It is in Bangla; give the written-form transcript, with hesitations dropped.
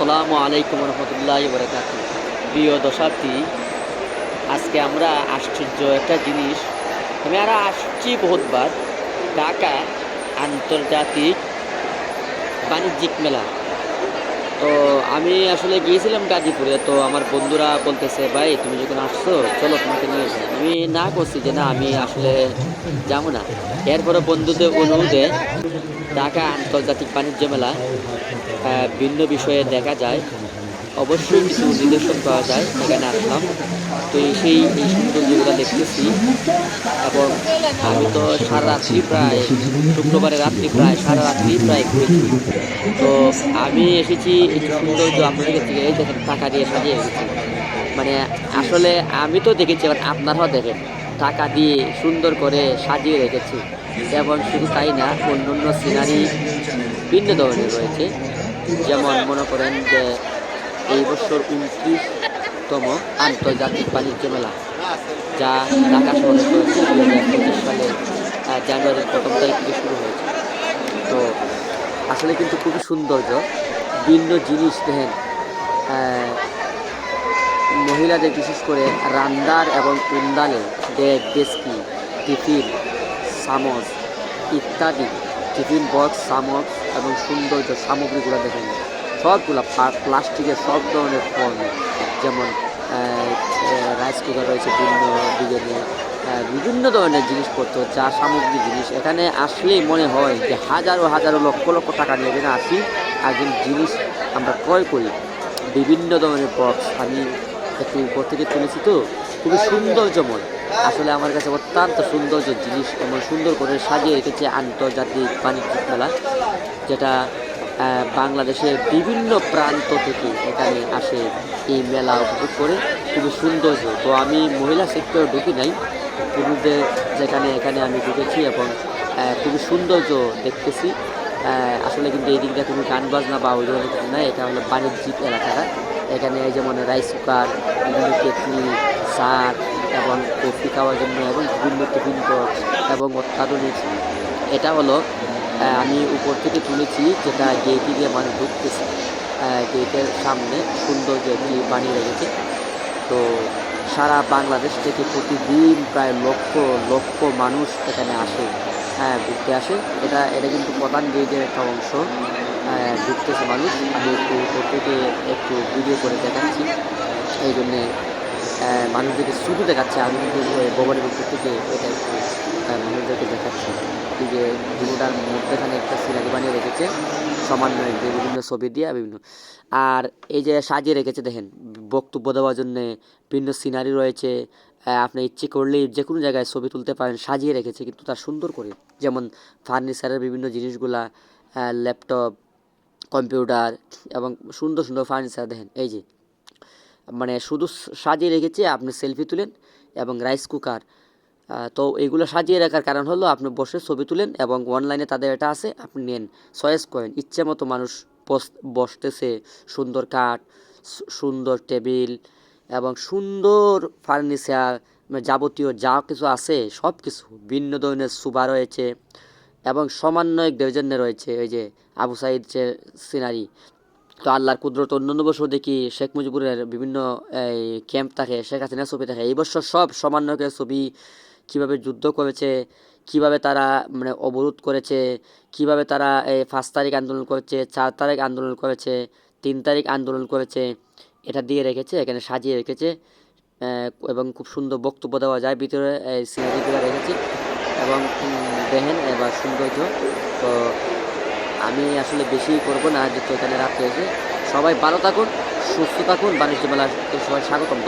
আসসালামু আলাইকুম রহমতুল্লাহ বরকাত। প্রিয় দর্শার্থী, আজকে আমরা আশ্চর্য একটা জিনিস, আমি আসছি বহুতবার, ঢাকা আন্তর্জাতিক বাণিজ্যিক মেলা। তো আমি আসলে গিয়েছিলাম গাজীপুরে। তো আমার বন্ধুরা বলতেছে, ভাই তুমি যখন আসছো চলো তোমাকে নিয়ে যাই। আমি না করছি যে না, আমি আসলে যাবো না। এরপরে বন্ধুদের অনুরোধে ঢাকা আন্তর্জাতিক বাণিজ্য মেলা ভিন্ন বিষয়ে দেখা যায়, অবশ্যই কিছু নিদর্শন পাওয়া যায়। এখানে আসলাম, তো এই সৌন্দর্যগুলো দেখতেছি। এবং আমি তো সারা রাত্রি প্রায়, শুক্রবারের রাত্রি প্রায় সারা রাত্রি প্রায় ঘুরেছি। তো আমি এসেছি একটু সৌন্দর্য আপনাদের থেকে, এই দেখেন টাকা দিয়ে সাজিয়ে রেখেছি। মানে আসলে আমি তো দেখেছি, এবার আপনারাও দেখেন, টাকা দিয়ে সুন্দর করে সাজিয়ে রেখেছি। এবং শুধু তাই না, অন্য অন্য সিনারি ভিন্ন ধরনের রয়েছে। যেমন মনে করেন যে এই বছর 29তম আন্তর্জাতিক বাণিজ্য মেলা, যা ঢাকা শহরে চলছে 2025 সালে জানুয়ারির 1ম তারিখ থেকে শুরু হয়েছে। তো আসলে কিন্তু খুবই সৌন্দর্য, ভিন্ন জিনিস দেখেন। মহিলাদের বিশেষ করে রান্দার এবং উন্দালে ব্যাগ, ডেস্কি, টিফিন, চামচ ইত্যাদি, টিফিন বক্স, চামচ এবং সৌন্দর্য সামগ্রীগুলো দেখেন, সবগুলো প্লাস্টিকের সব ধরনের পণ্য। যেমন রাইস কুকার রয়েছে, ভিন্ন ডিজাইনের বিভিন্ন ধরনের জিনিসপত্র, যা সামগ্রী জিনিস। এখানে আসলেই মনে হয় যে হাজারো হাজারো লক্ষ লক্ষ টাকা নিয়ে এখানে আসি আর জিনিস আমরা ক্রয় করি। বিভিন্ন ধরনের বক্স আমি একটু উপর থেকে তুলেছি, তো খুবই সৌন্দর্যময়। আসলে আমার কাছে অত্যন্ত সৌন্দর্য জিনিস, এমন সুন্দর করে সাজিয়ে রেখেছে আন্তর্জাতিক বাণিজ্যিক মেলা, যেটা বাংলাদেশের বিভিন্ন প্রান্ত থেকে এখানে আসে এই মেলা উপভোগ করে। খুবই সৌন্দর্য। তো আমি মহিলা সেক্টরে ঢুকি নাই, পুরুষদের এখানে আমি ঢুকেছি এবং খুবই সৌন্দর্য দেখতেছি। আসলে কিন্তু এই দিকটা কোনো গান বাজনা বা ওই ধরনের কিছু নাই, এটা হলো বাণিজ্যিক এলাকাটা। এখানে যেমন রাইস কুকার, বিভিন্ন কেটলি, সার এবং কফি খাওয়ার জন্য এবং বিভিন্ন টিফিন বক্স এবং অত্যাধুনিক, এটা হলো আমি উপর থেকে তুলেছি, যেটা গেটে দিয়ে মানুষ ঢুকতেছে। গেটের সামনে সৌন্দর্য একটি বানিয়ে রেখেছে। তো সারা বাংলাদেশ থেকে প্রতিদিন প্রায় লক্ষ লক্ষ মানুষ এখানে আসে, ঘুরতে আসে। এটা কিন্তু প্রধান গেটের একটা অংশ। ঘুরতেছে মানুষ, আমি একটু উপর থেকে একটু ভিডিও করে দেখাচ্ছি। এই জন্যে মানুষদেরকে শুধু দেখাচ্ছে, আমি কিন্তু ভবনের উপর থেকে এটা একটু মানুষদেরকে দেখাচ্ছি। এই যে দুটার মধ্যেখানে একটা সিনারি বানিয়ে রেখেছে, সমন্বয় যে বিভিন্ন ছবি দিয়ে বিভিন্ন। আর এই যে সাজিয়ে রেখেছে দেখেন, বক্তব্য দেওয়ার জন্যে বিভিন্ন সিনারি রয়েছে। আপনি ইচ্ছে করলেই যে কোনো জায়গায় ছবি তুলতে পারেন, সাজিয়ে রেখেছে কিন্তু তার সুন্দর করে। যেমন ফার্নিচারের বিভিন্ন জিনিসগুলা, ল্যাপটপ, কম্পিউটার এবং সুন্দর সুন্দর ফার্নিচার দেখেন। এই যে মানে শুধু সাজিয়ে রেখেছে, আপনি সেলফি তুলেন। এবং রাইস কুকার, তো এগুলো সাজিয়ে রাখার কারণ হলো আপনি বসে ছবি তুলেন এবং অনলাইনে তাদের এটা আছে, আপনি নেন, চয়েস করেন, ইচ্ছে মতো মানুষ বসতেছে। সুন্দর কাঠ, সুন্দর টেবিল এবং সুন্দর ফার্নিচার, যাবতীয় যা কিছু আছে সব কিছু, ভিন্ন ধরনের সুবা রয়েছে এবং সমন্বয়কদের জন্য রয়েছে ওই যে আবু সাইদ যে সিনারি। তো আল্লাহর কুদরত, অন্যান্য বছর দেখি শেখ মুজিবুরের বিভিন্ন এই ক্যাম্প থাকে, শেখ হাসিনার ছবি থাকে। এই বছর সব সমন্বয়কের ছবি, কিভাবে যুদ্ধ করেছে, কিভাবে তারা মানে অবরোধ করেছে, কিভাবে তারা এই 5 তারিখ আন্দোলন করেছে, 4 তারিখ আন্দোলন করেছে, 3 তারিখ আন্দোলন করেছে, এটা দিয়ে রেখেছে, এখানে সাজিয়ে রেখেছে। এবং খুব সুন্দর বক্তব্য দেওয়া যায় ভিতরে, এই সিনারিগুলো রেখেছে এবং দেখেন এবার সৌন্দর্য। তো আমি আসলে বেশি করব না, যেহেতু এখানে রাত্রে এসে। সবাই ভালো থাকুন, সুস্থ থাকুন, বাণিজ্য মেলাকে সবাই স্বাগতম।